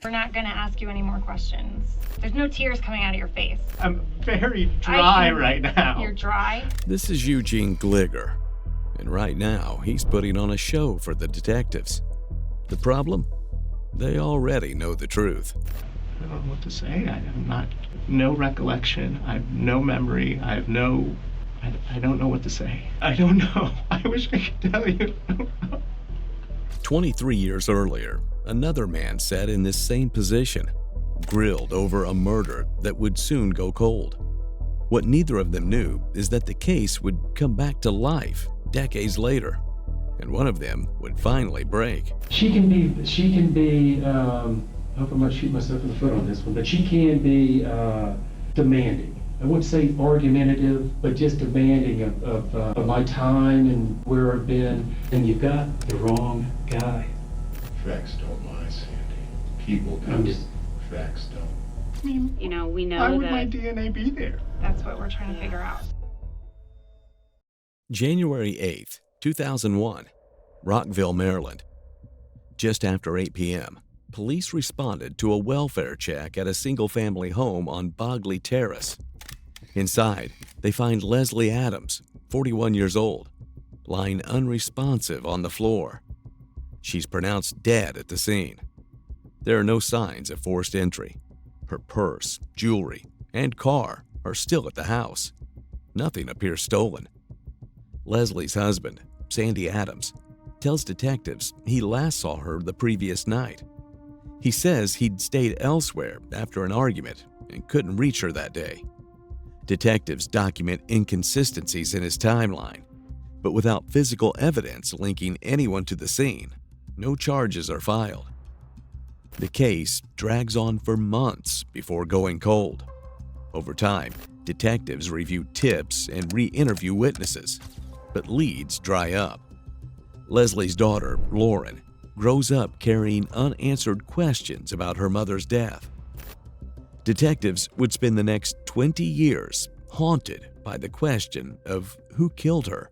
We're not going to ask you any more questions. There's no tears coming out of your face. I'm very dry right now. You're dry? This is Eugene Gliger, and right now he's putting on a show for the detectives. The problem? They already know the truth. I don't know what to say. I have no recollection. I have no memory. I don't know what to say. I don't know. I wish I could tell you. 23 years earlier, another man sat in this same position, grilled over a murder that would soon go cold. What neither of them knew is that the case would come back to life decades later, and one of them would finally break. She can be, I hope I'm not shooting myself in the foot on this one, but she can be demanding. I wouldn't say argumentative, but just demanding of my time and where I've been. And you've got the wrong guy. Facts don't lie, Sandy. People do. Facts don't. I mean, You know, we know why would that my DNA be there? that's what we're trying to figure out. January 8th, 2001, Rockville, Maryland. Just after 8 p.m., police responded to a welfare check at a single-family home on Bogley Terrace. Inside, they find Leslie Adams, 41 years old, lying unresponsive on the floor. She's pronounced dead at the scene. There are no signs of forced entry. Her purse, jewelry, and car are still at the house. Nothing appears stolen. Leslie's husband, Sandy Adams, tells detectives he last saw her the previous night. He says he'd stayed elsewhere after an argument and couldn't reach her that day. Detectives document inconsistencies in his timeline, but without physical evidence linking anyone to the scene, no charges are filed. The case drags on for months before going cold. Over time, detectives review tips and re-interview witnesses, but leads dry up. Leslie's daughter, Lauren, grows up carrying unanswered questions about her mother's death. Detectives would spend the next 20 years haunted by the question of who killed her,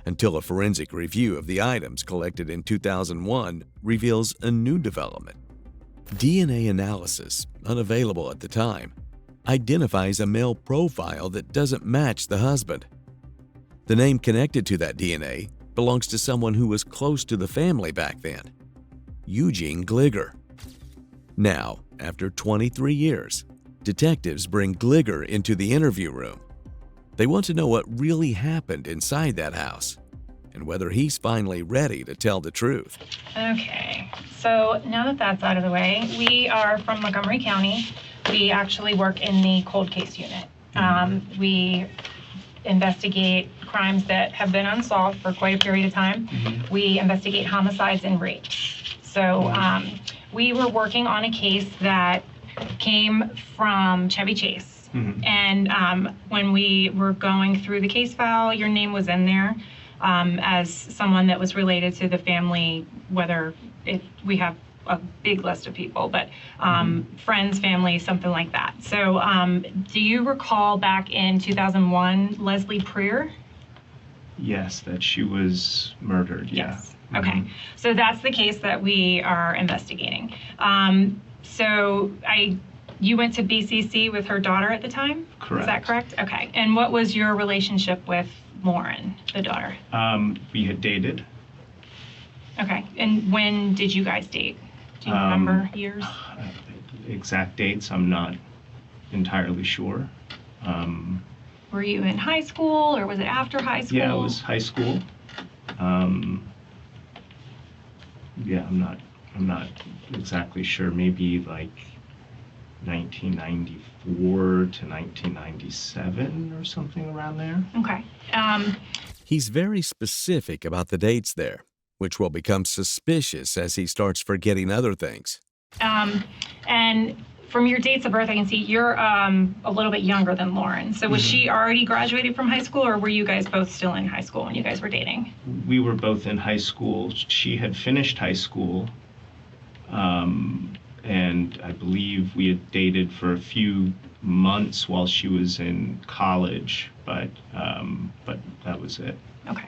until a forensic review of the items collected in 2001 reveals a new development. DNA analysis, unavailable at the time, identifies a male profile that doesn't match the husband. The name connected to that DNA belongs to someone who was close to the family back then, Eugene Gliger. Now, after 23 years, detectives bring Gliger into the interview room. They want to know what really happened inside that house and whether he's finally ready to tell the truth. Okay, so now that that's out of the way, we are from Montgomery County. We actually work in the cold case unit. We investigate crimes that have been unsolved for quite a period of time. We investigate homicides and rapes. So we were working on a case that came from Chevy Chase. And when we were going through the case file, your name was in there as someone that was related to the family, whether we have a big list of people, but friends, family, something like that. So do you recall back in 2001, Leslie Preer? Yes, that she was murdered, Yes. Okay, so that's the case that we are investigating. You went to BCC with her daughter at the time? Correct. Is that correct? Okay, and what was your relationship with Lauren, the daughter? We had dated. Okay, and when did you guys date? Do you remember years? Exact dates, I'm not entirely sure. Were you in high school or was it after high school? Yeah, it was high school. Yeah, I'm not exactly sure. Maybe like 1994 to 1997 or something around there. Okay. He's very specific about the dates there, which will become suspicious as he starts forgetting other things. And from your dates of birth, I can see you're a little bit younger than Lauren. So was she already graduated from high school, or were you guys both still in high school when you guys were dating? We were both in high school. She had finished high school, and I believe we had dated for a few months while she was in college, but that was it. Okay.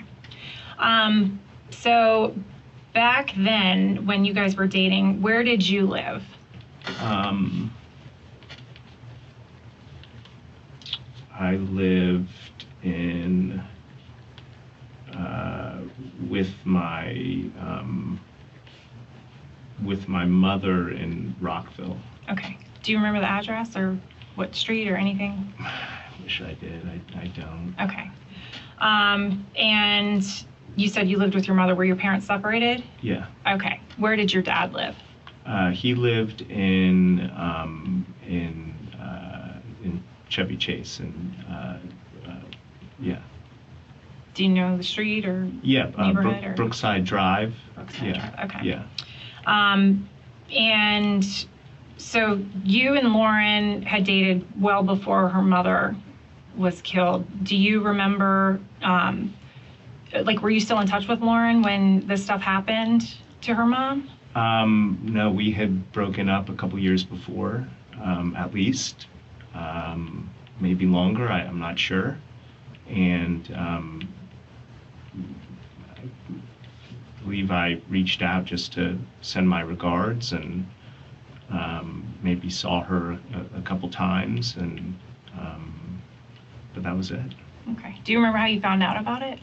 So back then, when you guys were dating, where did you live? I lived in with my mother in Rockville. Okay. Do you remember the address or what street or anything? I wish I did. I don't. Okay. And you said you lived with your mother. Were your parents separated? Yeah. Okay. Where did your dad live? He lived in Chevy Chase, and yeah. Do you know the street or Yeah, neighborhood? Or? Brookside Drive. Brookside Yeah. Drive. Okay. Yeah. And so you and Lauren had dated well before her mother was killed. Do you remember, were you still in touch with Lauren when this stuff happened to her mom? No, we had broken up a couple years before, at least. Maybe longer, I'm not sure. And I believe I reached out just to send my regards, and maybe saw her a couple times, and but that was it. Okay. Do you remember how you found out about it?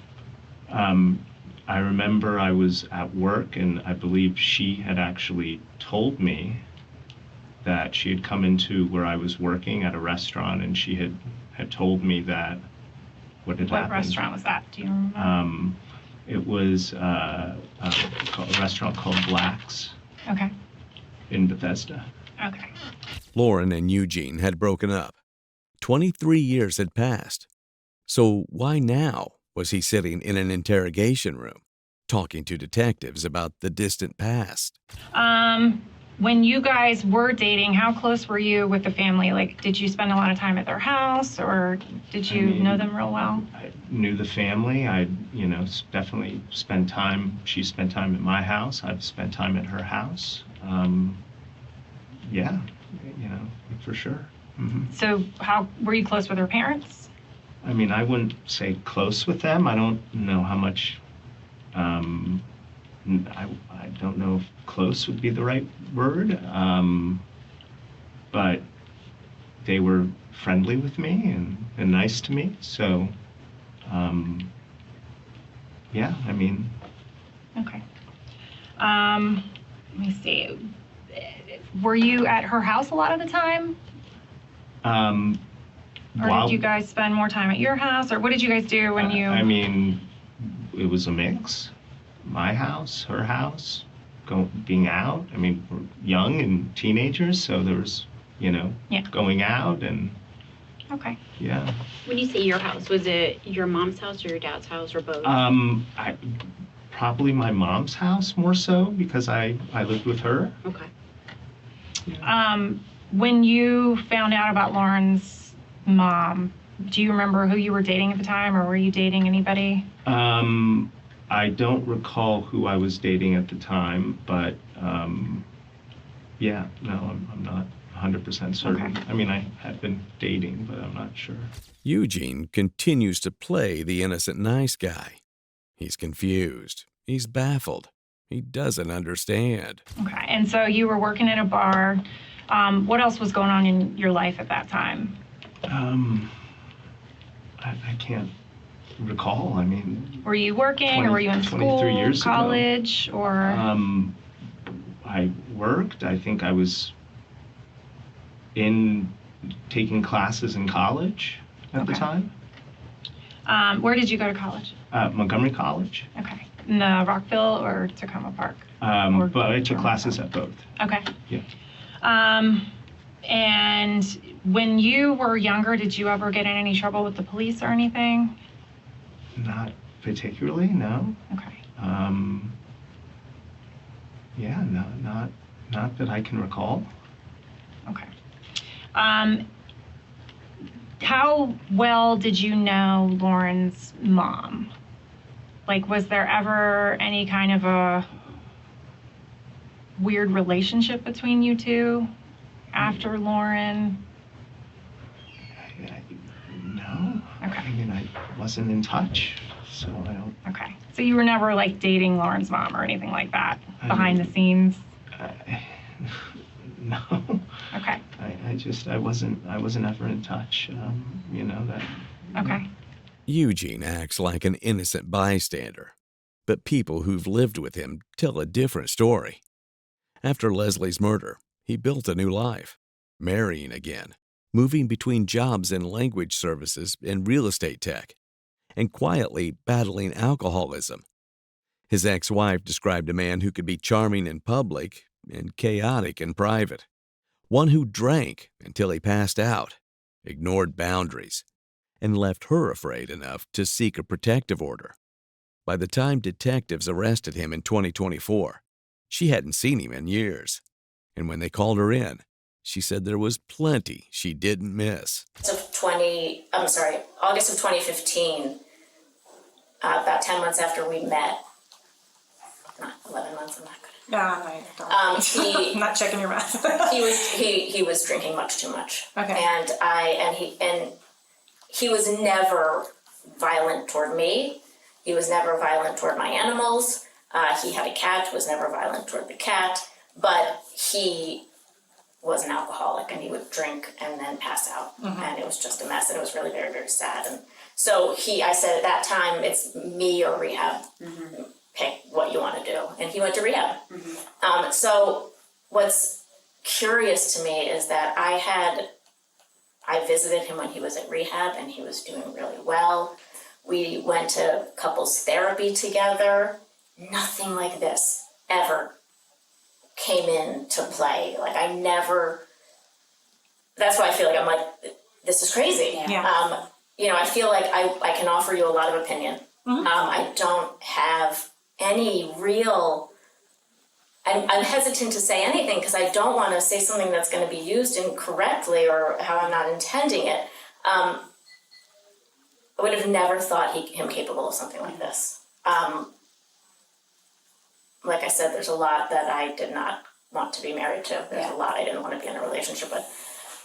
I remember I was at work, and I believe she had actually told me that she had come into where I was working at a restaurant, and she had told me that what had happened. What restaurant was that? Do you remember? It was a restaurant called Black's Okay. in Bethesda. Okay. Lauren and Eugene had broken up. 23 years had passed. So why now was he sitting in an interrogation room, talking to detectives about the distant past? When you guys were dating, how close were you with the family? Like, did you spend a lot of time at their house, or did you know them real well? I knew the family. I, definitely spent time. She spent time at my house. I've spent time at her house. Yeah, for sure. Mm-hmm. So how were you close with her parents? I mean, I wouldn't say close with them. I don't know how much. I don't know if close would be the right word, but they were friendly with me and nice to me. So, yeah, I mean. Okay. Let me see. Were you at her house a lot of the time? Or did you guys spend more time at your house? Or what did you guys do when you... I mean, it was a mix. My house, her house, being out. I mean, we're young and teenagers, so there was, going out and... Okay. Yeah. When you say your house, was it your mom's house or your dad's house or both? Probably my mom's house more so, because I lived with her. Okay. Yeah. When you found out about Lauren's mom, do you remember who you were dating at the time, or were you dating anybody? I don't recall who I was dating at the time, but yeah, no, I'm not 100% certain. Okay. I mean, I had been dating, but I'm not sure. Eugene continues to play the innocent nice guy. He's confused. He's baffled. He doesn't understand. Okay. And so you were working at a bar. What else was going on in your life at that time? I can't recall. I mean, were you working, or were you in school, 23 years college, ago. or? I worked. I think I was taking classes in college at the time. Where did you go to college? Montgomery College. Okay. In the Rockville or Tacoma Park? But I took classes at both. Okay. Yeah. And when you were younger, did you ever get in any trouble with the police or anything? Not particularly, no. Okay. Yeah, no, not that I can recall. Okay. How well did you know Lauren's mom? Like, was there ever any kind of a weird relationship between you two after Lauren? No. Okay. I mean, I wasn't in touch, so I don't... Okay. So you were never, like, dating Lauren's mom or anything like that behind the scenes? know. Okay. I wasn't ever in touch. That. Okay. Eugene acts like an innocent bystander, but people who've lived with him tell a different story. After Leslie's murder, he built a new life, marrying again, moving between jobs in language services and real estate tech, and quietly battling alcoholism. His ex-wife described a man who could be charming in public and chaotic in private. One who drank until he passed out, ignored boundaries, and left her afraid enough to seek a protective order. By the time detectives arrested him in 2024, she hadn't seen him in years. And when they called her in, she said there was plenty she didn't miss. August of 2015, about 10 months after we met, not 11 months, I'm not good. No, don't. I'm not checking your math. he was drinking much too much. Okay. And he was never violent toward me. He was never violent toward my animals. He had a cat, was never violent toward the cat, but he was an alcoholic and he would drink and then pass out. And it was just a mess, and it was really very, very sad. And so I said at that time, it's me or rehab. Pick what you want to do. And he went to rehab. So what's curious to me is that I visited him when he was at rehab and he was doing really well. We went to couples therapy together. Nothing like this ever came into play. Like that's why I feel like I'm like, this is crazy. Yeah. I feel like I can offer you a lot of opinion. I don't have any real, I'm hesitant to say anything because I don't want to say something that's going to be used incorrectly or how I'm not intending it. I would have never thought him capable of something like this. Like I said, there's a lot that I did not want to be married to. There's a lot I didn't want to be in a relationship with.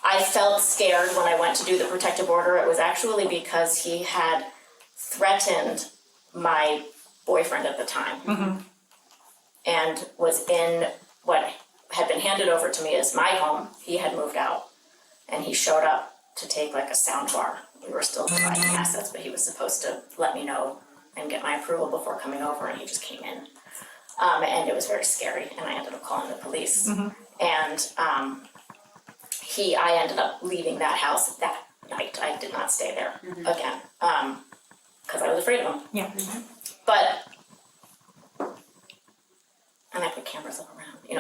I felt scared when I went to do the protective order. It was actually because he had threatened my boyfriend at the time and was in what had been handed over to me as my home. He had moved out and he showed up to take like a sound bar. We were still dividing assets, but he was supposed to let me know and get my approval before coming over, and he just came in. And it was very scary, and I ended up calling the police. And I ended up leaving that house that night. I did not stay there again because I was afraid of him. Yeah. But, and I put cameras all around, I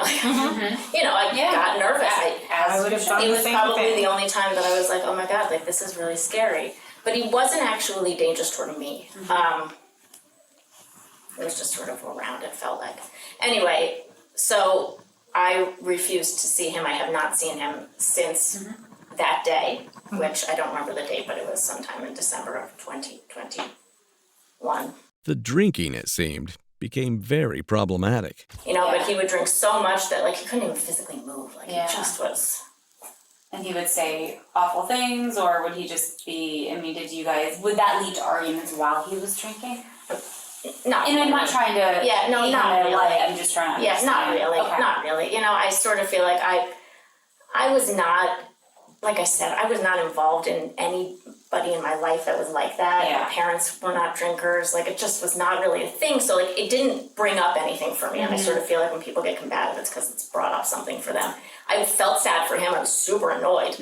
got nervous. I would have done It the was same probably thing. the only time that I was like, oh my God, like this is really scary. But he wasn't actually dangerous toward me. It was just sort of around, it felt like. Anyway, so I refused to see him. I have not seen him since that day, which I don't remember the date, but it was sometime in December of 2021. The drinking, it seemed, became very problematic. But he would drink so much that like he couldn't even physically move. Like Yeah. he just was. And he would say awful things, or would he just be, would that lead to arguments while he was drinking? Not And I'm not trying to. Yeah, no, paint not him in a really. light, I'm just trying to Yes, not understand. really. Okay. Not really. I sort of feel like I was not, like I said, I was not involved in anybody in my life that was like that. Yeah. My parents were not drinkers. Like it just was not really a thing. So like it didn't bring up anything for me. And I sort of feel like when people get combative, it's because it's brought up something for them. I felt sad for him. I was super annoyed.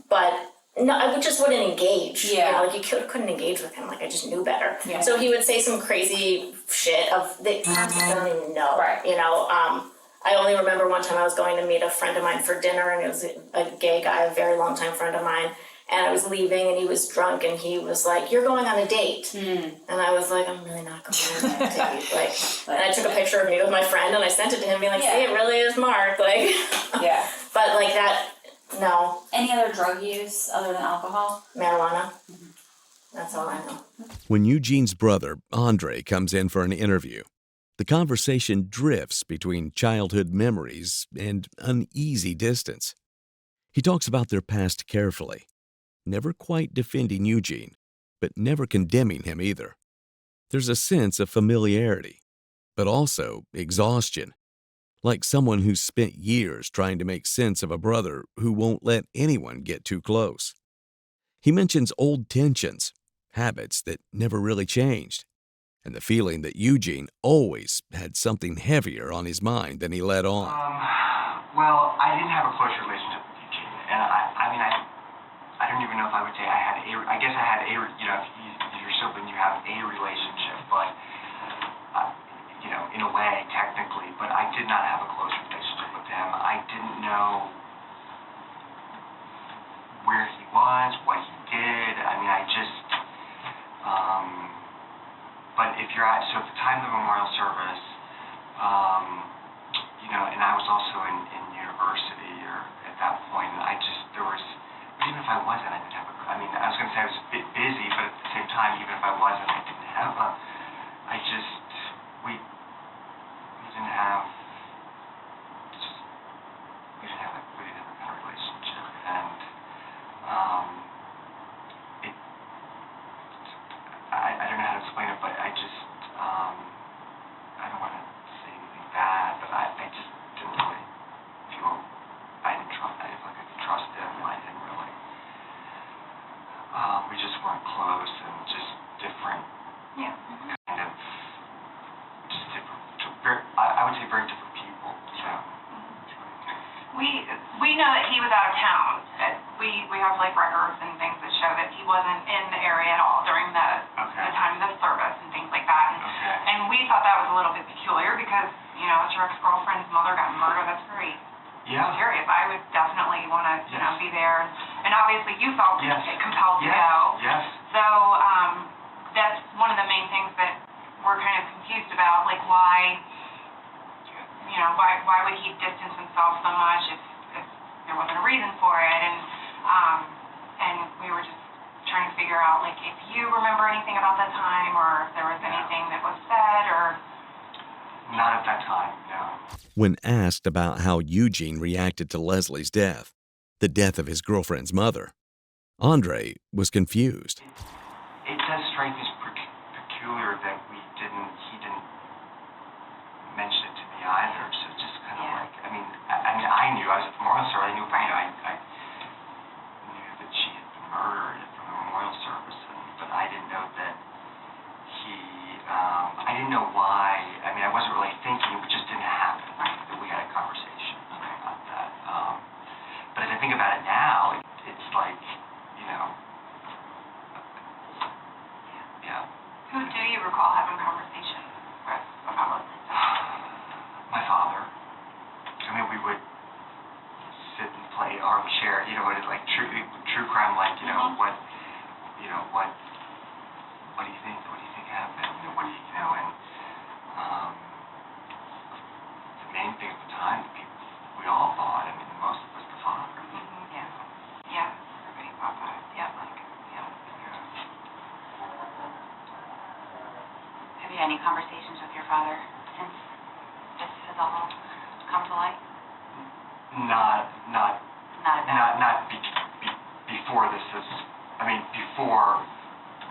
But no, I just wouldn't engage. Yeah. Like you couldn't engage with him. Like I just knew better. Yeah. So he would say some crazy shit that I don't even know. Right. I only remember one time I was going to meet a friend of mine for dinner, and it was a gay guy, a very long time friend of mine. And I was leaving, and he was drunk, and he was like, "You're going on a date," and I was like, "I'm really not going on a date." And I took a picture of me with my friend, and I sent it to him, being like, "See, it really is Mark." Like, Yeah. but like that, no, Any other drug use other than alcohol? marijuana. That's all I know. When Eugene's brother, Andre, comes in for an interview, the conversation drifts between childhood memories and uneasy distance. He talks about their past carefully, never quite defending Eugene, but never condemning him either. There's a sense of familiarity, but also exhaustion. like someone who's spent years trying to make sense of a brother who won't let anyone get too close. He mentions old tensions, habits that never really changed, and the feeling that Eugene always had something heavier on his mind than he let on. Well, I didn't have a close relationship with Eugene, and I don't even know if I would say I guess I had you're sibling, you have a relationship, but, in a way, technically, but I did not have a close relationship with him. I didn't know where he was, what he did. But if you're at, so at the time of the memorial service, and I was also in university or at that point, and even if I wasn't, I didn't have I was going to say I was a bit busy, but at the same time, even if I wasn't, I didn't have we didn't have a kind of relationship, and I don't know how to explain it, but I don't want to say anything bad, but I just didn't really feel, I didn't trust him, I didn't really, we just weren't close, and just different, kind of, just different, I would say very different people, We know that he was out of town. We have records and things that show that he wasn't in the area at all during the time of the service and things like that. And we thought that was a little bit peculiar because, it's your ex-girlfriend's mother got murdered. That's very serious. I would definitely want to, be there. And obviously you felt compelled to go. Yes. So that's one of the main things that we're kind of confused about, why would he distance himself so much if there wasn't a reason for it? And we were just trying to figure out, if you remember anything about that time, or if there was anything that was said, or... Not at that time, no. When asked about how Eugene reacted to Leslie's death, the death of his girlfriend's mother, Andre was confused. It does strike me as peculiar that he didn't mention it to me either, so just kind of I knew, I was at the memorial service, I knew, I knew that she had been murdered from the memorial service, but I didn't know that I didn't know why, I wasn't really thinking, it just didn't happen, that we had a conversation about that. But as I think about it now, it's Who do you recall having conversations with about Leslie's death? My father. We would sit and play armchair, true crime, what do you think? What do you think happened? And the main thing at the time, we all thought, most of us, the father. Yeah, everybody thought that. Have you had any conversations with your father since this has all come to light? Not before this is, before,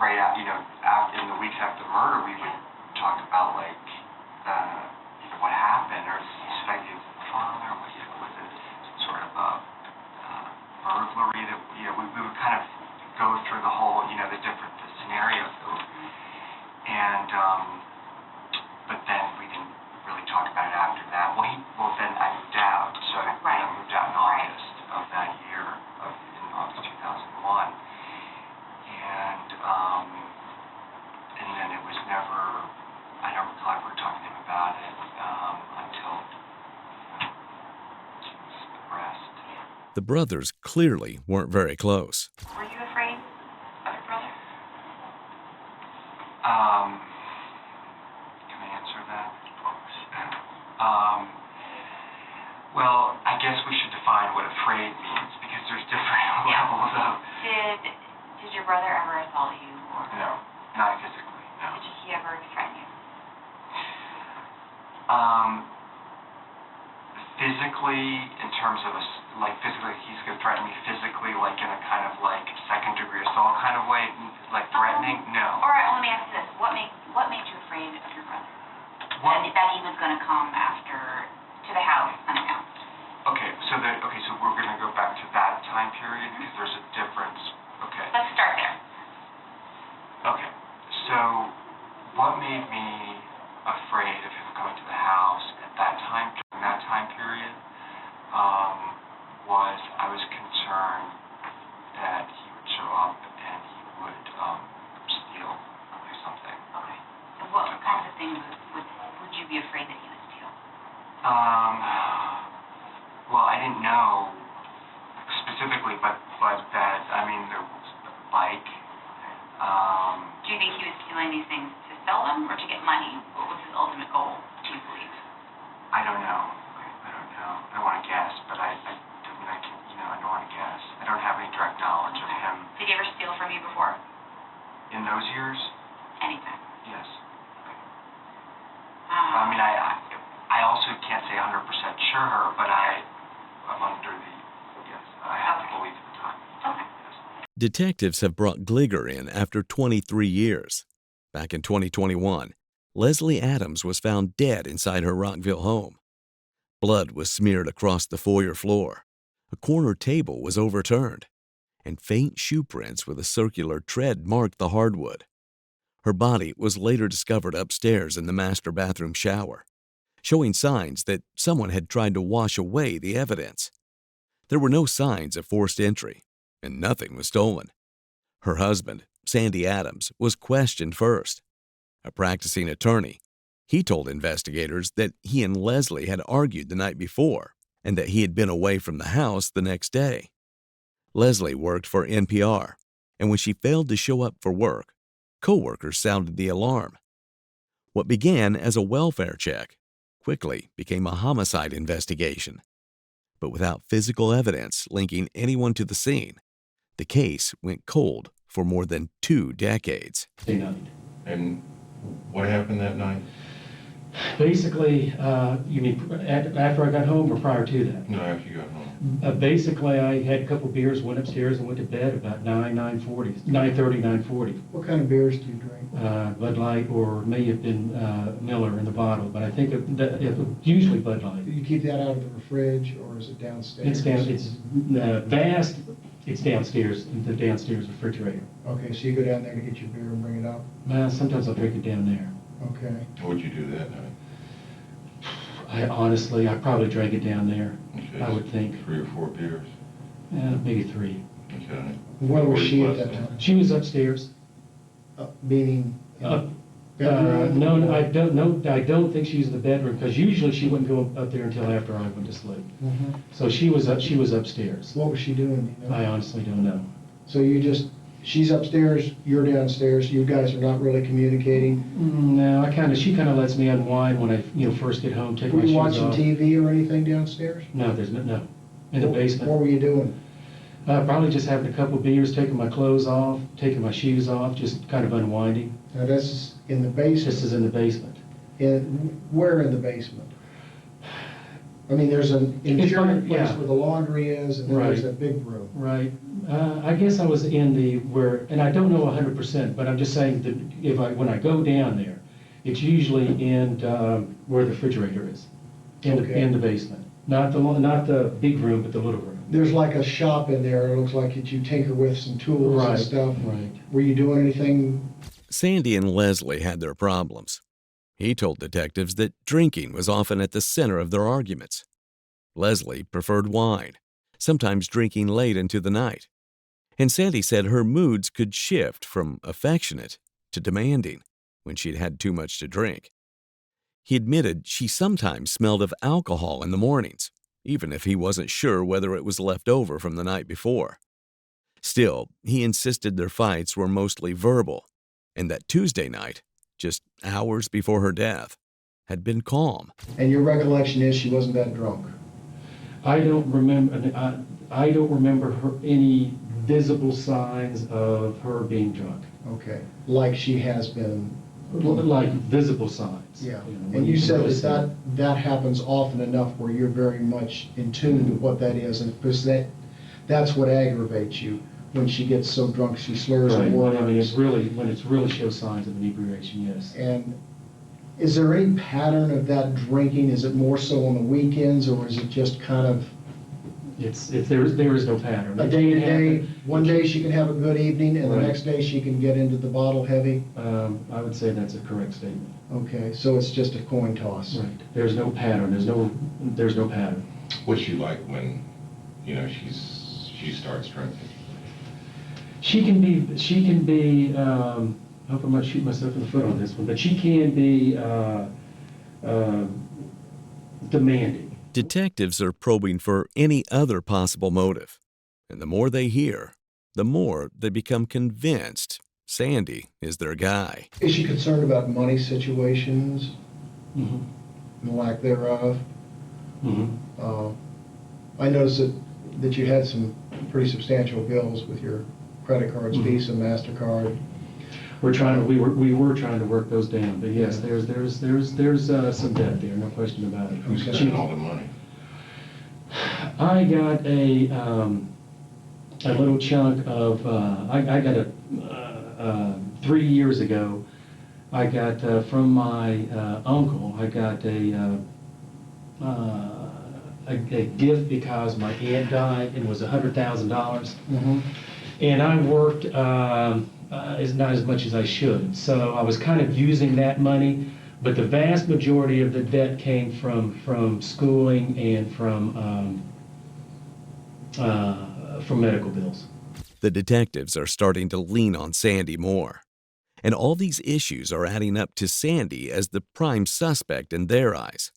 right out, in the weeks after the murder, we would talk about, what happened, or suspected the father, was it some sort of a burglary that, we would kind of go through the whole, the scenarios, and, but then we didn't really talk about it after that. Well, then I moved out, so I moved out in August of that year, in August 2001, and then it was never, I don't recall ever talking to him about it until she was arrested. The brothers clearly weren't very close. Were you afraid of your brother? Can I answer that? Well, I guess we should define what afraid means, because there's different levels of... Did your brother ever assault you? Or... No, not physically, no. Did he ever threaten you? Physically, in terms of, physically, he's going to threaten me physically, in a kind of, second-degree assault kind of way, threatening? No. All right, let me ask you this. What made you afraid of your brother? That he was going to come after to the house unannounced. Okay, so we're gonna go back to that time period, because there's a difference. Okay. Let's start there. Okay, so what made me afraid of him coming to the house at that time, during that time period, was I was concerned that he would show up and he would steal or do something. Okay. So what kinds of things would you be afraid that he would steal? Well, I didn't know specifically, but that, I mean, there was a bike. Do you think he was stealing these things to sell them or to get money? What was his ultimate goal, do you believe? I don't know. I don't want to guess, but I don't want to guess. I don't have any direct knowledge of him. Did he ever steal from you before? In those years? Anytime? Yes. I mean, I also can't say 100% sure, but I'm under the, yes, I have the belief at the time. Okay. Yes. Detectives have brought Gligor in after 23 years. Back in 2021, Leslie Adams was found dead inside her Rockville home. Blood was smeared across the foyer floor. A corner table was overturned, and faint shoe prints with a circular tread marked the hardwood. Her body was later discovered upstairs in the master bathroom shower, showing signs that someone had tried to wash away the evidence. There were no signs of forced entry, and nothing was stolen. Her husband, Sandy Adams, was questioned first. A practicing attorney, he told investigators that he and Leslie had argued the night before and that he had been away from the house the next day. Leslie worked for NPR, and when she failed to show up for work, co-workers sounded the alarm. What began as a welfare check quickly became a homicide investigation. But without physical evidence linking anyone to the scene, the case went cold for more than 2 decades. And what happened that night? Basically, you mean after I got home or prior to that? No, after you got home. Basically, I had a couple beers, went upstairs and went to bed about 9:30, 9:40. What kind of beers do you drink? Bud Light, or may have been Miller in the bottle, but I think usually Bud Light. Do you keep that out of the fridge, or is it downstairs? It's vast. It's downstairs, in the downstairs refrigerator. Okay, so you go down there to get your beer and bring it up? Sometimes I'll drink it down there. Okay. What'd you do that night? I probably drank it down there. Okay, I would think. 3 or 4 beers. Maybe 3. Okay. Where was she at that time? She was upstairs. Meaning? No, I don't think she was in the bedroom, because usually she wouldn't go up there until after I went to sleep. Mm-hmm. So she was upstairs. What was she doing? Do you know? I honestly don't know. So she's upstairs, you're downstairs, you guys are not really communicating? No, she kind of lets me unwind when I first get home, take my Were shoes you off. watching TV or anything downstairs? No, no. In the basement. What were you doing? Probably just having a couple beers, taking my clothes off, taking my shoes off, just kind of unwinding. Now this is in the basement? This is in the basement. Where in the basement? I mean, there's an interior place yeah. where the laundry is, and then there's that big room. Right. I guess I was in and I don't know 100%, but I'm just saying that when I go down there, it's usually in where the refrigerator is, in the basement. Not the big room, but the little room. There's like a shop in there. It looks like you tinker with some tools and stuff. Right. Were you doing anything? Sandy and Leslie had their problems. He told detectives that drinking was often at the center of their arguments. Leslie preferred wine, sometimes drinking late into the night. And Sandy said her moods could shift from affectionate to demanding when she'd had too much to drink. He admitted she sometimes smelled of alcohol in the mornings, even if he wasn't sure whether it was left over from the night before. Still, he insisted their fights were mostly verbal, and that Tuesday night, just hours before her death, had been calm. And your recollection is she wasn't that drunk? I don't remember any visible signs of her being drunk. Okay. Like she has been? Like visible signs. Yeah. And you said that happens often enough where you're very much in tune to what that is, and because that's what aggravates you. When she gets so drunk, she slurs her words. I mean, when it really shows signs of inebriation, yes. And Is there any pattern of that drinking? Is it more so on the weekends, or is it just kind of There is no pattern. a day-to-day? One day she can have a good evening, and the Right. next day she can get into the bottle heavy? I would say that's a correct statement. Okay, so it's just a coin toss. Right. There's no pattern. There's no pattern. What's she like when, she starts drinking? She can be, I hope I'm not shooting myself in the foot on this one, but she can be demanding. Detectives are probing for any other possible motive. And the more they hear, the more they become convinced Sandy is their guy. Is she concerned about money situations Mm-hmm. and lack thereof? Mm-hmm. I noticed that you had some pretty substantial bills with your credit cards, Mhm. Visa, MasterCard. We were trying to work those down, but yes, there's some debt there, no question about it. Who's spending all the money? I got a little chunk of, I got 3 years ago, I got from my uncle, I got a gift because my aunt died, and it was $100,000. Mm-hmm. And I worked not as much as I should, so I was kind of using that money, but the vast majority of the debt came from schooling and from medical bills. The detectives are starting to lean on Sandy more. And all these issues are adding up to Sandy as the prime suspect in their eyes.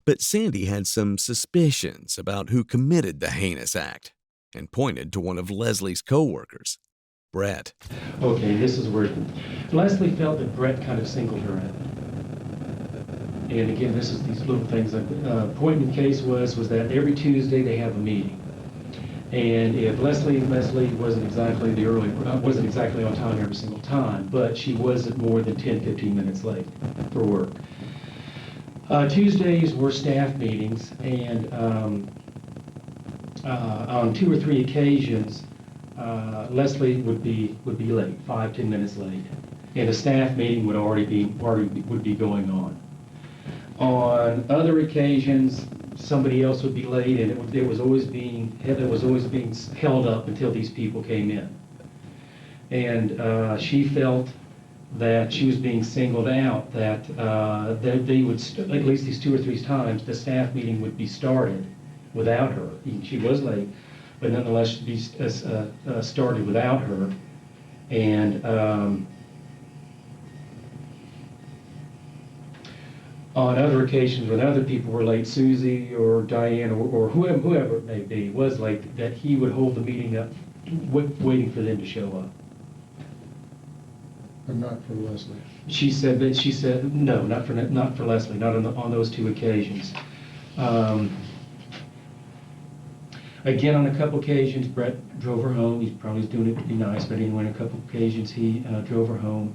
But Sandy had some suspicions about who committed the heinous act and pointed to one of Leslie's co-workers, Brett. Okay, this is where Leslie felt that Brett kind of singled her out. And again, this is these little things. Point in the case was that every Tuesday they have a meeting. And if Leslie wasn't exactly on time every single time, but she wasn't more than 10, 15 minutes late for work. Tuesdays were staff meetings, and on 2 or 3 occasions, Leslie would be late, 5, 10 minutes late, and the staff meeting would be going on. On other occasions, somebody else would be late, and it was always being held up until these people came in. And she felt that she was being singled out, that they would, at least these 2 or 3 times, the staff meeting would be started without her. She was late, but nonetheless should be started without her. And on other occasions when other people were late, Susie or Diane or whoever it may be was late, that he would hold the meeting up waiting for them to show up. But not for Leslie. She said no, not for Leslie, not on those 2 occasions. Again, on a couple occasions, Brett drove her home. He probably was doing it to be nice, but anyway, on a couple occasions, he drove her home.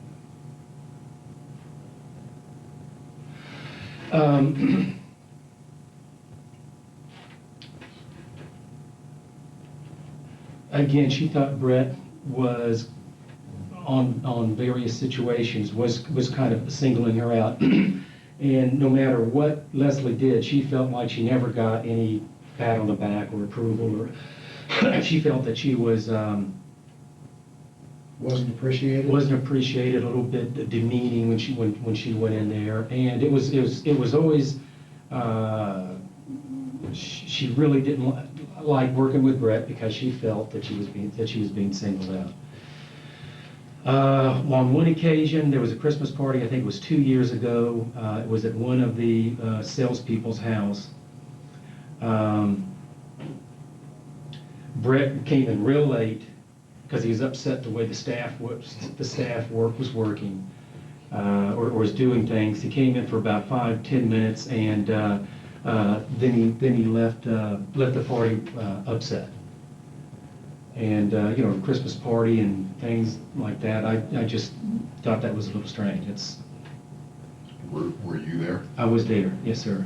Again, she thought Brett was on various situations was kind of singling her out, and no matter what Leslie did, she felt like she never got any pat on the back or approval, or she felt that she was Wasn't appreciated? Wasn't appreciated, a little bit demeaning when she went in there, and it was always she really didn't like working with Brett because she felt that she was being singled out. On one occasion, there was a Christmas party, I think it was 2 years ago. It was at one of the salespeople's house. Brett came in real late because he was upset the way the staff work was working, or was doing things. He came in for about 5-10 minutes, and then he left the party upset. And Christmas party and things like that. I just thought that was a little strange. Were you there? I was there, yes, sir.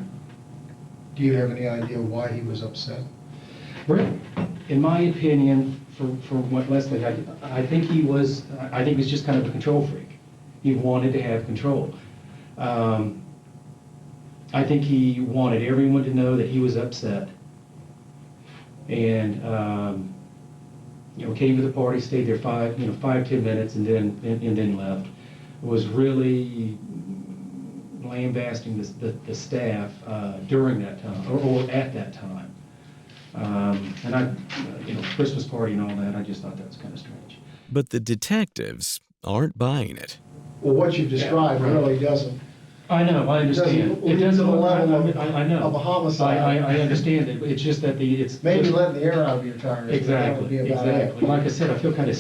Do you have any idea why he was upset? Brett, in my opinion, for what Leslie had, I think he was just kind of a control freak. He wanted to have control. I think he wanted everyone to know that he was upset. And, came to the party, stayed there 5-10 minutes, and then left. Was really lambasting the staff during that time, or at that time. And I, Christmas party and all that, I just thought that was kind of strange. But the detectives aren't buying it. Well, what you've described really doesn't. I know, I understand. It doesn't lead to the level I know. of a homicide. I understand it, but it's just that it's. Maybe letting the air out of your tires. That would be Exactly, about it. exactly. Like I said, I feel kind of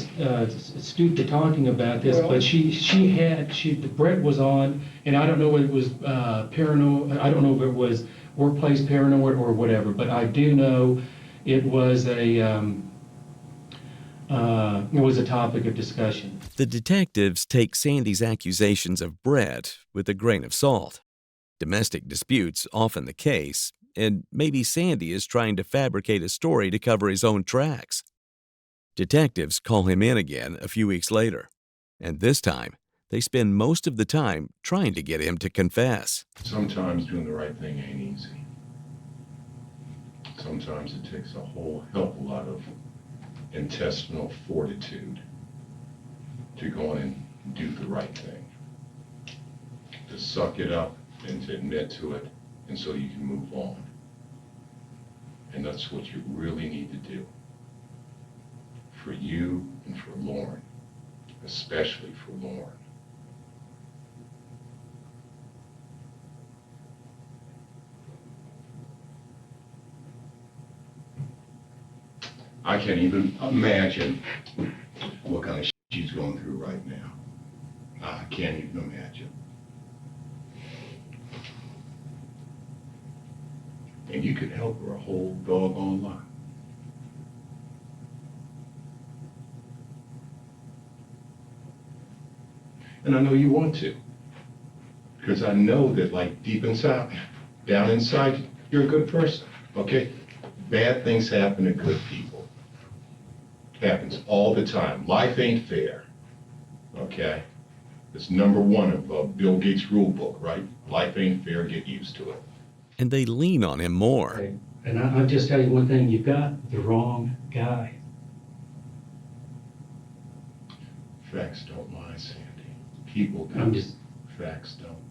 astute to talking about this, Well- but the Brett was on, and I don't know whether it was paranoid, I don't know if it was workplace paranoid or whatever, but I do know it was a topic of discussion. The detectives take Sandy's accusations of Brett with a grain of salt. Domestic disputes often the case, and maybe Sandy is trying to fabricate a story to cover his own tracks. Detectives call him in again a few weeks later, and this time they spend most of the time trying to get him to confess. Sometimes doing the right thing ain't easy. Sometimes it takes a whole hell of a lot of intestinal fortitude to go in and do the right thing. To suck it up and to admit to it, and so you can move on. And that's what you really need to do. For you and for Lauren, especially for Lauren. I can't even imagine what kind of shit she's going through right now. I can't even imagine. And you could help her a whole doggone lot. And I know you want to. Because I know that, like, deep inside, down inside, you're a good person, okay? Bad things happen to good people. Happens all the time. Life ain't fair, okay? It's number one of Bill Gates' rule book, right? Life ain't fair, get used to it. And they lean on him more. Okay. And I'll just tell you one thing, you've got the wrong guy. Facts don't lie, Sandy. People do. I'm just. Facts don't.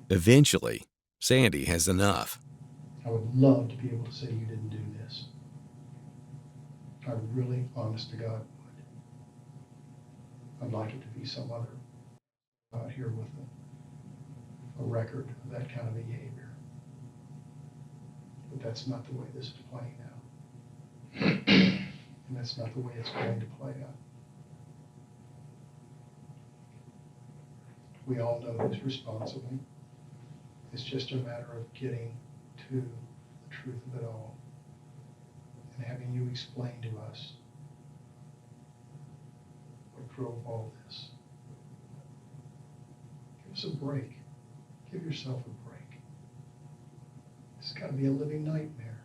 Eventually, Sandy has enough. I would love to be able to say you didn't do this. I really, honest to God, would. I'd like it to be some other out here with a record of that kind of behavior. But that's not the way this is playing out. And that's not the way it's going to play out. We all know who's responsible. It's just a matter of getting to the truth of it all and having you explain to us what drove all this. Give us a break. Give yourself a break. It's got to be a living nightmare.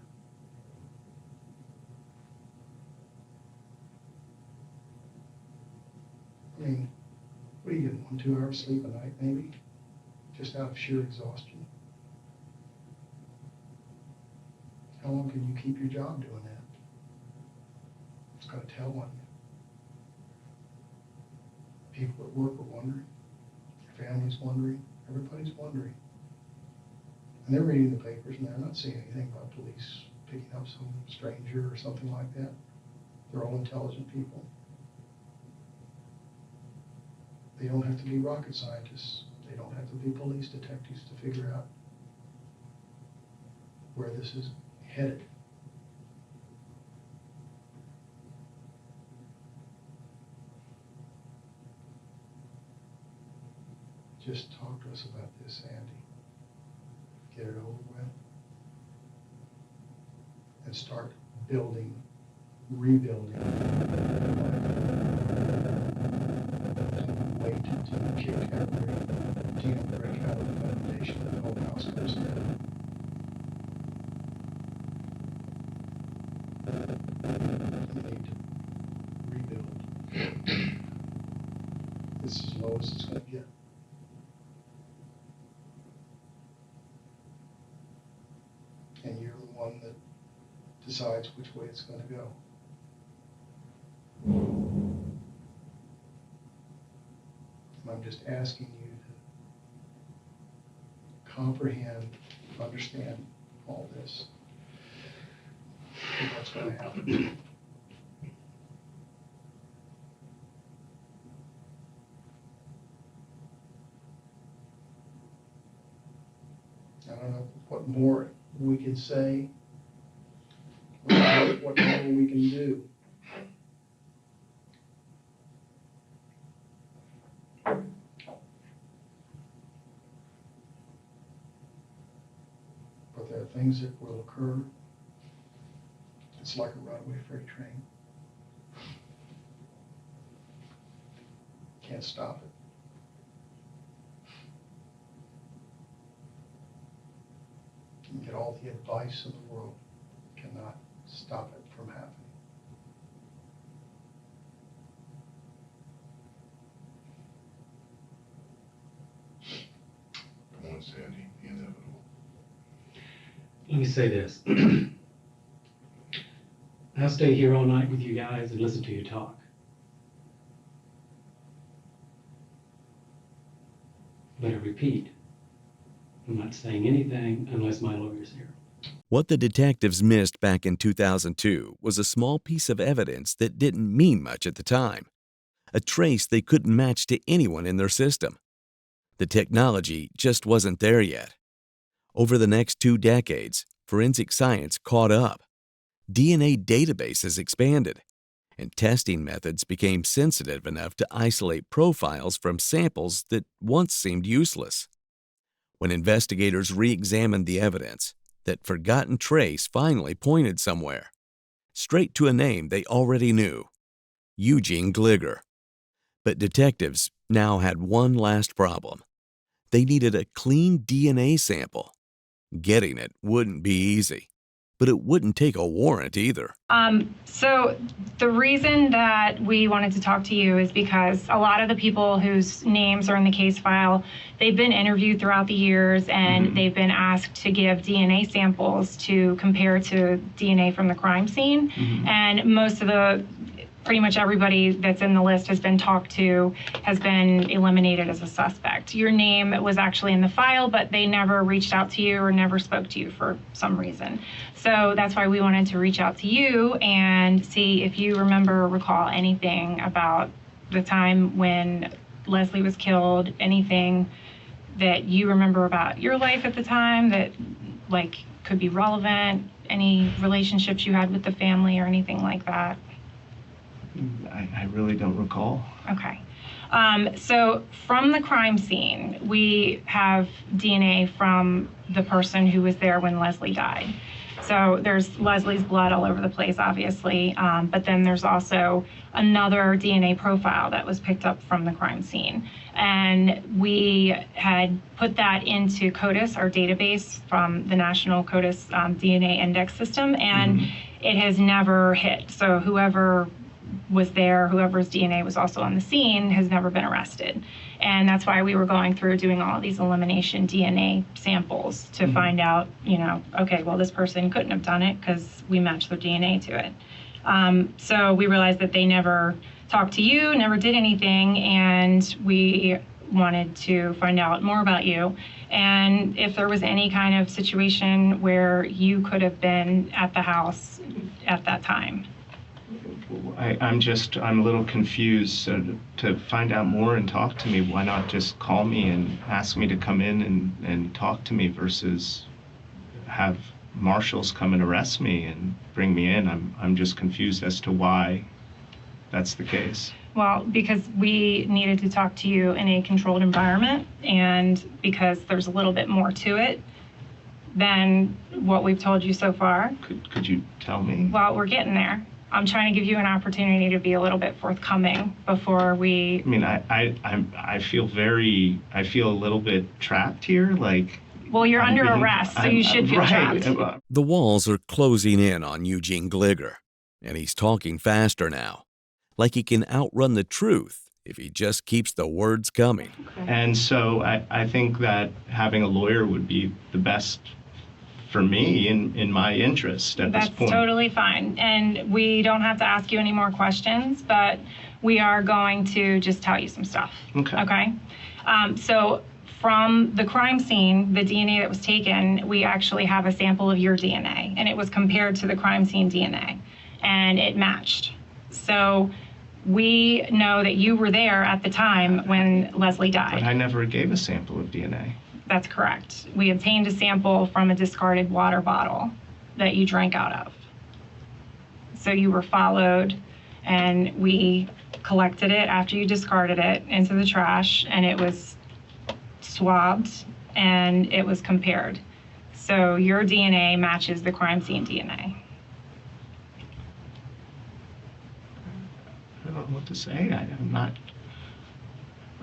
I mean, what are you getting, 1-2 hours sleep a night maybe? Just out of sheer exhaustion. How long can you keep your job doing that? It's got to tell on you. People at work are wondering. Your family's wondering. Everybody's wondering. And they're reading the papers and they're not seeing anything about police picking up some stranger or something like that. They're all intelligent people. They don't have to be rocket scientists. They don't have to be police detectives to figure out where this is headed. Just talk to us about this, Andy. Get it over with. And start building, rebuilding. Wait until you kick every deal break out of the foundation and the whole house goes down. You need to rebuild. This is as low as it's going to get. decides which way it's going to go. And I'm just asking you to comprehend, understand all this, and what's going to happen. I don't know what more we can say, what more we can do. But there are things that will occur. It's like a runaway freight train. Can't stop it. You can get all the advice in the world, cannot stop it from happening. Come on, Sandy, the inevitable. Let me say this. I'll stay here all night with you guys and listen to you talk. But I repeat, I'm not saying anything unless my lawyer's here. What the detectives missed back in 2002 was a small piece of evidence that didn't mean much at the time, a trace they couldn't match to anyone in their system. The technology just wasn't there yet. Over the next 2 decades, forensic science caught up. DNA databases expanded, and testing methods became sensitive enough to isolate profiles from samples that once seemed useless. When investigators re-examined the evidence, that forgotten trace finally pointed somewhere, straight to a name they already knew, Eugene Gliger. But detectives now had one last problem. They needed a clean DNA sample. Getting it wouldn't be easy, but it wouldn't take a warrant either. So the reason that we wanted to talk to you is because a lot of the people whose names are in the case file, they've been interviewed throughout the years and they've been asked to give DNA samples to compare to DNA from the crime scene. And pretty much everybody that's in the list has been talked to, has been eliminated as a suspect. Your name was actually in the file, but they never reached out to you or never spoke to you for some reason. So that's why we wanted to reach out to you and see if you remember or recall anything about the time when Leslie was killed, anything that you remember about your life at the time that could be relevant, any relationships you had with the family or anything like that. I really don't recall. Okay. So from the crime scene, we have DNA from the person who was there when Leslie died. So there's Leslie's blood all over the place, obviously, but then there's also another DNA profile that was picked up from the crime scene. And we had put that into CODIS, our database from the National CODIS DNA Index System, and it has never hit. So whoever was there, whoever's DNA was also on the scene, has never been arrested. And that's why we were going through doing all these elimination DNA samples to find out, okay, well, this person couldn't have done it because we matched their DNA to it. So we realized that they never talked to you, never did anything, and we wanted to find out more about you. And if there was any kind of situation where you could have been at the house at that time. I'm a little confused. So to find out more and talk to me, why not just call me and ask me to come in and talk to me versus have marshals come and arrest me and bring me in? I'm just confused as to why that's the case. Well, because we needed to talk to you in a controlled environment, and because there's a little bit more to it than what we've told you so far. Could you tell me? Well, we're getting there. I'm trying to give you an opportunity to be a little bit forthcoming before we... I mean, I feel a little bit trapped here, Well, you're under arrest, so you should feel trapped. The walls are closing in on Eugene Gliger, and he's talking faster now, like he can outrun the truth if he just keeps the words coming. And so I think that having a lawyer would be the best for me in my interest at this That's point. totally fine. And we don't have to ask you any more questions, but we are going to just tell you some stuff. Okay. Okay? So from the crime scene, the DNA that was taken, we actually have a sample of your DNA, and it was compared to the crime scene DNA, and it matched. So we know that you were there at the time when Leslie But died. I never gave a sample of DNA. That's correct. We obtained a sample from a discarded water bottle that you drank out of. So you were followed, and we collected it after you discarded it into the trash, and it was swabbed, and it was compared. So your DNA matches the crime scene DNA. I don't know what to say. I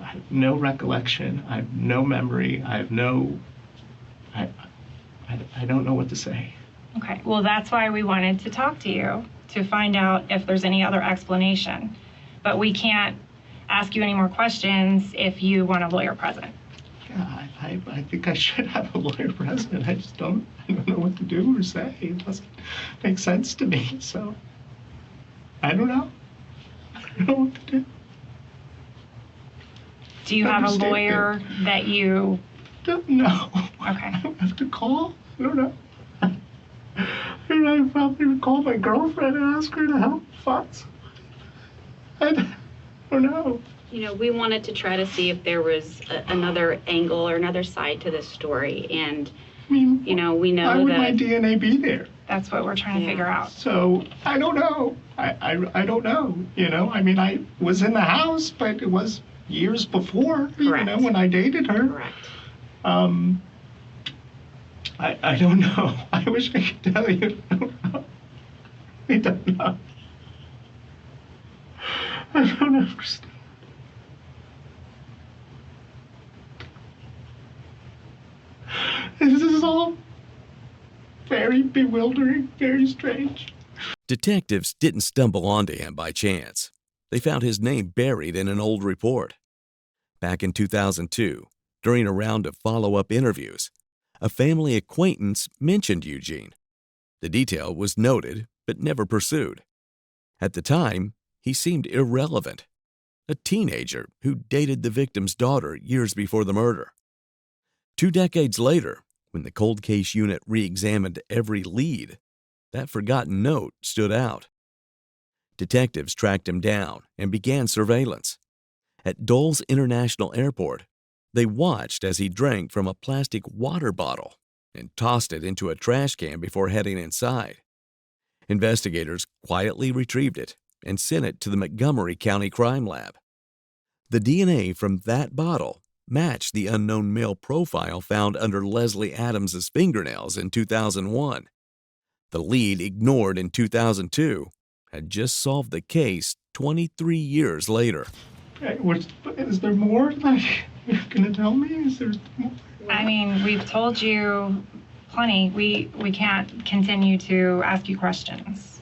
have no recollection. I have no memory. I don't know what to say. Okay, well, that's why we wanted to talk to you, to find out if there's any other explanation. But we can't ask you any more questions if you want a lawyer present. Yeah, I think I should have a lawyer present. I don't know what to do or say. It doesn't make sense to me, so I don't know. I don't know what to do. Do you have a Understand lawyer that you... No. Okay. I don't have to call. I don't know. I probably would call my girlfriend and ask her to help funds. I don't know. You know, we wanted to try to see if there was another angle or another side to this story. And, I mean, you know, we know why would that... my DNA be there? That's what we're trying to figure out. So, I don't know. I don't know, you know? I mean, I was in the house, but it was years before, you know, when I dated her. Correct. I don't know. I wish I could tell you. I don't know. I don't understand. This is all very bewildering, very strange. Detectives didn't stumble onto him by chance. They found his name buried in an old report. Back in 2002, during a round of follow-up interviews, a family acquaintance mentioned Eugene. The detail was noted, but never pursued. At the time, he seemed irrelevant, a teenager who dated the victim's daughter years before the murder. 2 decades later, when the cold case unit re-examined every lead, that forgotten note stood out. Detectives tracked him down and began surveillance. At Dulles International Airport, they watched as he drank from a plastic water bottle and tossed it into a trash can before heading inside. Investigators quietly retrieved it and sent it to the Montgomery County Crime Lab. The DNA from that bottle matched the unknown male profile found under Leslie Adams's fingernails in 2001. The lead ignored in 2002 had just solved the case 23 years later. Is there more that you're going to tell me? Is there more? I mean, we've told you plenty. We can't continue to ask you questions.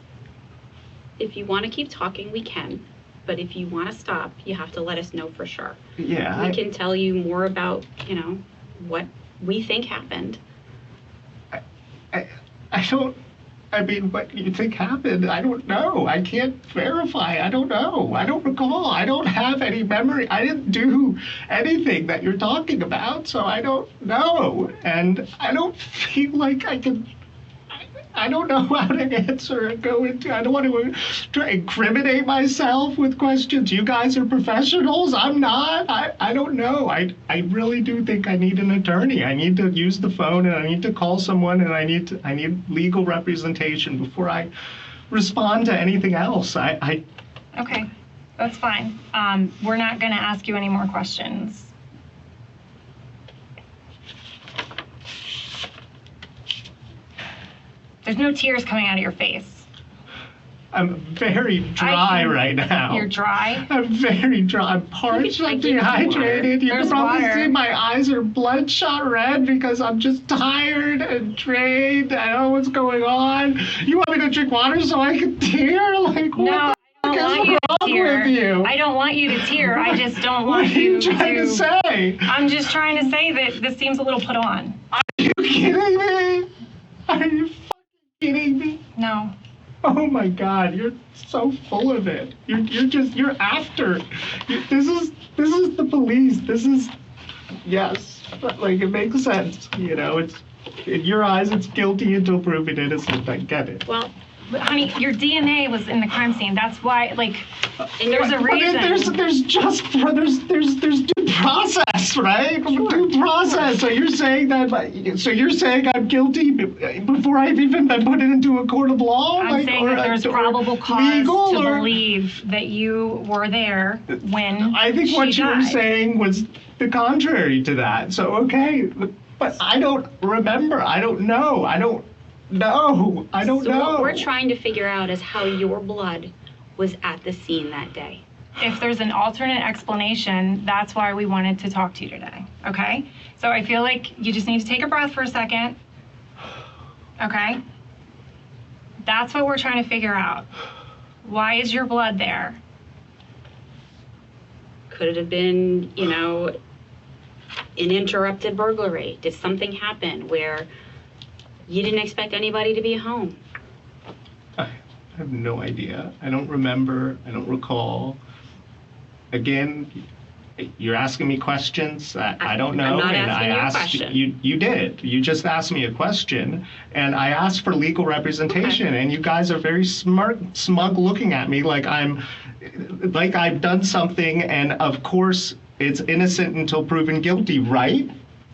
If you want to keep talking, we can. But if you want to stop, you have to let us know for sure. Yeah. We can tell you more about, you know, what we think happened. I don't, I mean, what you think happened, I don't know. I can't verify. I don't know. I don't recall. I don't have any memory. I didn't do anything that you're talking about, so I don't know. And I don't feel like I can, I don't know how to answer and go into, I don't want to try to incriminate myself with questions. You guys are professionals. I'm not. I don't know. I really do think I need an attorney. I need to use the phone, and I need to call someone, and I need legal representation before I respond to anything else. Okay, that's fine. We're not going to ask you any more questions. There's no tears coming out of your face. I'm very dry right now. You're dry? I'm very dry. I'm parched. I'm dehydrated. You can probably see my eyes are bloodshot red because I'm just tired and drained. I don't know what's going on. You want me to drink water so I can tear? Like, no, what the fuck is wrong with you? I don't want you to tear. I just don't want what are you trying to say? I'm just trying to say that this seems a little put on. Are you kidding me? Are you fucking kidding me? No. Oh my God, you're so full of it. You're after. This is the police. This is, yes, like it makes sense. You know, it's in your eyes, it's guilty until proven innocent. I get it. Well, honey, your DNA was in the crime scene. That's why, like, there's a reason. There's due process, right? Due process. So you're saying that, I'm guilty before I've even been put into a court of law? I'm saying that there's probable cause to believe that you were there when I think what you were died. saying was the contrary to that. So, okay, but I don't remember. I don't know. No, I don't know. What we're trying to figure out is how your blood was at the scene that day. If there's an alternate explanation, that's why we wanted to talk to you today, okay? So I feel like you just need to take a breath for a second, okay? That's what we're trying to figure out. Why is your blood there? Could it have been, an interrupted burglary? Did something happen where you didn't expect anybody to be home? I have no idea. I don't remember. I don't recall. Again, you're asking me questions that I don't know. I'm not and asking I you a asked question. You did. You just asked me a question, and I asked for legal representation, Okay. and you guys are very smug looking at me like I've done something, and of course it's innocent until proven guilty, right?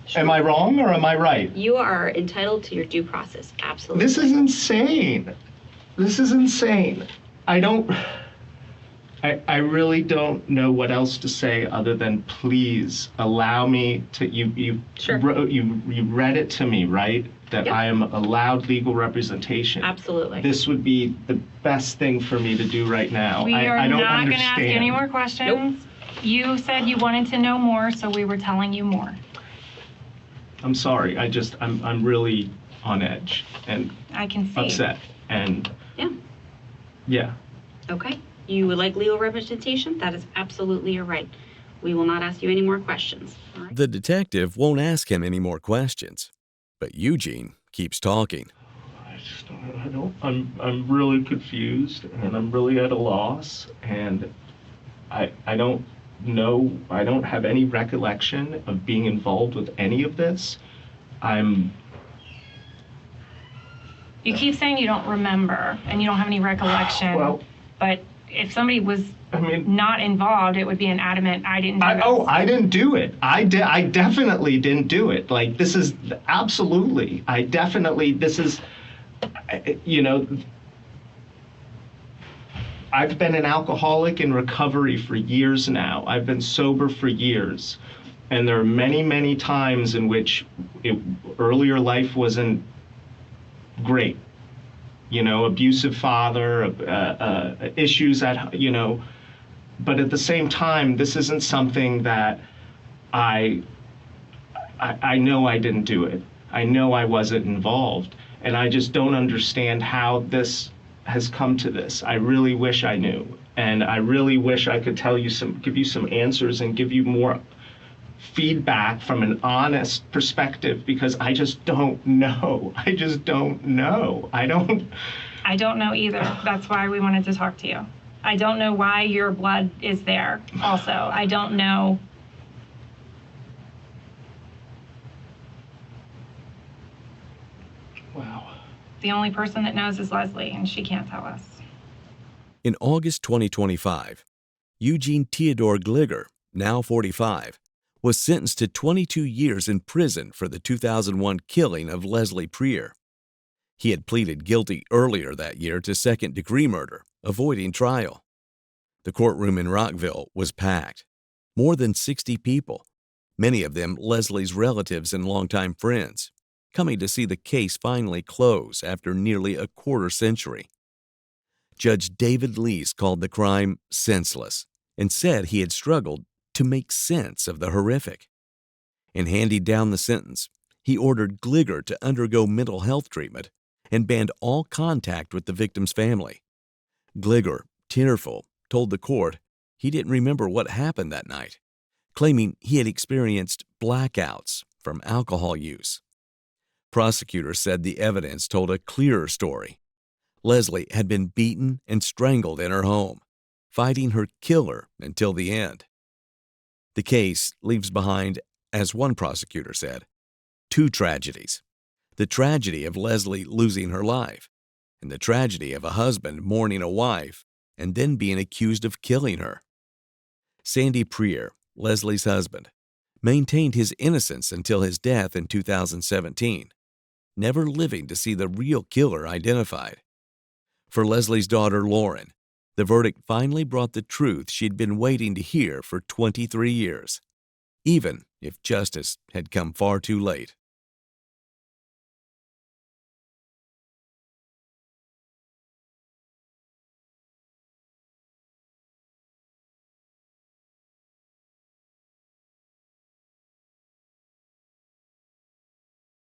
Sure. Am I wrong or am I right? You are entitled to your due process, absolutely. This is insane. This is insane. I really don't know what else to say other than please allow me to, you read it to me, right? That Yep. I am allowed legal representation. Absolutely. This would be the best thing for me to do right now. We are I don't not going to ask understand. any more questions. You said you wanted to know more, so we were telling you more. I'm sorry. I'm really on edge and I can see. upset. And Yeah. yeah. Okay. You would like legal representation? That is absolutely your right. We will not ask you any more questions. All right? The detective won't ask him any more questions, but Eugene keeps talking. I'm really confused and I'm really at a loss, and I don't know, I don't have any recollection of being involved with any of this. You keep saying you don't remember and you don't have any recollection. Well, but if somebody was not involved, it would be an adamant, I didn't do this. I didn't do it. I definitely didn't do it. Like, this is absolutely, this is, I've been an alcoholic in recovery for years now. I've been sober for years. And there are many, many times in which earlier life wasn't great. Abusive father, issues at, but at the same time, this isn't something that I know I didn't do it. I know I wasn't involved. And I just don't understand how this has come to this. I really wish I knew. And I really wish I could give you some answers and give you more feedback from an honest perspective, because I just don't know. I don't know either. That's why we wanted to talk to you. I don't know why your blood is there also. I don't know. Wow. The only person that knows is Leslie, and she can't tell us. In August 2025, Eugene Theodore Gliger, now 45, was sentenced to 22 years in prison for the 2001 killing of Leslie Prier. He had pleaded guilty earlier that year to second-degree murder, avoiding trial. The courtroom in Rockville was packed. More than 60 people, many of them Leslie's relatives and longtime friends, coming to see the case finally close after nearly a quarter century. Judge David Lease called the crime senseless and said he had struggled to make sense of the horrific. In handing down the sentence, he ordered Gliger to undergo mental health treatment and banned all contact with the victim's family. Gliger, tearful, told the court he didn't remember what happened that night, claiming he had experienced blackouts from alcohol use. Prosecutors said the evidence told a clearer story. Leslie had been beaten and strangled in her home, fighting her killer until the end. The case leaves behind, as one prosecutor said, two tragedies: the tragedy of Leslie losing her life, and the tragedy of a husband mourning a wife and then being accused of killing her. Sandy Prier, Leslie's husband, maintained his innocence until his death in 2017, never living to see the real killer identified. For Leslie's daughter, Lauren, the verdict finally brought the truth she'd been waiting to hear for 23 years, even if justice had come far too late.